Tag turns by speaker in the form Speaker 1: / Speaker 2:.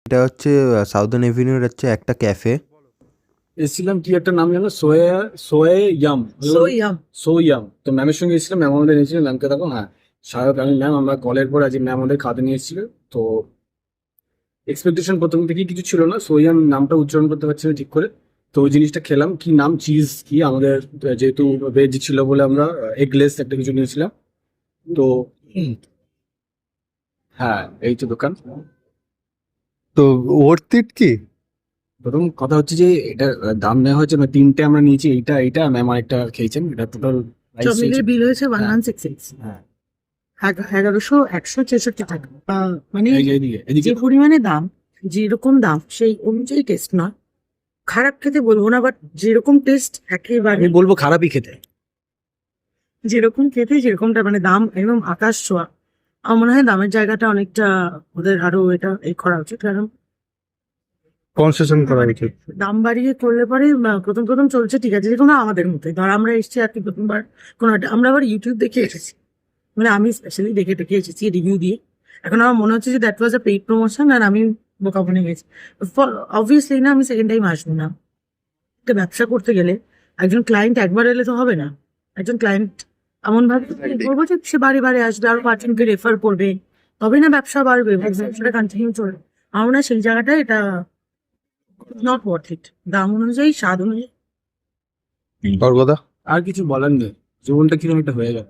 Speaker 1: এটা হচ্ছে সাউদার্ন এভিনিউর হচ্ছে একটা ক্যাফে।
Speaker 2: এসেছিলাম কি একটা নাম জানো, সোয়াম
Speaker 3: সোয়াম।
Speaker 2: সোয়াম। তো ম্যামের সঙ্গে এসেছিলাম, ম্যাম আমাদের নিয়েছিলেন, ম্যামকে দেখো। হ্যাঁ, সারা আমি ম্যাম আমরা কলের পর আজ ম্যাম আমাদের খাতে নিয়ে এসেছিল। তো এক্সপেকটেশন প্রথম থেকেই কিছু ছিল না, সোয়াম নামটা উচ্চারণ করতে পারছি না ঠিক করে। তো ওই জিনিসটা খেলাম, কি নাম, চিজ কি আমাদের, যেহেতু ভেজ ছিল বলে আমরা এগলেস একটা কিছু নিয়েছিলাম। তো হ্যাঁ, এই তো দোকান।
Speaker 4: তো ওর্থ ইট কি?
Speaker 2: প্রথম কথা হচ্ছে যে এটা দাম নেওয়া হয়েছে না, তিনটে আমরা নিয়েছি, এইটা এইটা ম্যাম আরেকটা খেয়েছেন, এটা টোটাল
Speaker 3: সব মিলিয়ে বিল হয়েছে 1166,
Speaker 2: হ্যাঁ
Speaker 3: 1100 163 টাকা। মানে
Speaker 2: এদিকে
Speaker 3: যে
Speaker 2: এদিকে
Speaker 3: পরিমাণে দাম, যেরকম দাম সেই অনুযায়ী টেস্ট নয়। খারাপ খেতে বলবো না, বাট যেরকম টেস্ট একেবারে,
Speaker 2: আমি বলবো খারাপই খেতে।
Speaker 3: যেরকম খেতে যেরকমটা মানে দাম একদম আকাশ ছোঁয়া। আমার মনে হয় দামের জায়গাটা অনেকটা ওদের আরো এটা এই করা উচিত, কারণ
Speaker 4: কনসেশন করা উচিত।
Speaker 3: দাম বাড়িয়ে করলে পরে প্রথম প্রথম চলছে ঠিক আছে, যে কোনো আমাদের মতোই ধর আমরা এসেছি আর কি প্রথমবার কোনো আমরা আবার ইউটিউব দেখে এসেছি, মানে আমি স্পেশালি দেখে টেকে এসেছি রিভিউ দিয়ে। এখন আমার মনে হচ্ছে যে that was a paid promotion আর আমি বোকা বনে গেছি। অবভিয়াসলি না, আমি সেকেন্ড টাইম আসবো না। একটা ব্যবসা করতে গেলে একজন ক্লায়েন্ট একবার এলে তো হবে না। একজন ক্লায়েন্ট এমন ভাবে করবো যে সে বারে বারে আসবে, আরো 5 জনকে রেফার করবে, তবে না ব্যবসা বাড়বে, ব্যবসাটা কন্টিনিউ চলবে। আমার মনে হয় সেই জায়গাটা এটা নট ওয়ার্থ ইট, দাম অনুযায়ী স্বাদ অনুযায়ী।
Speaker 4: তোর কথা?
Speaker 2: আর কিছু বলার নেই, জীবনটা কিরকম একটা হয়ে গেল।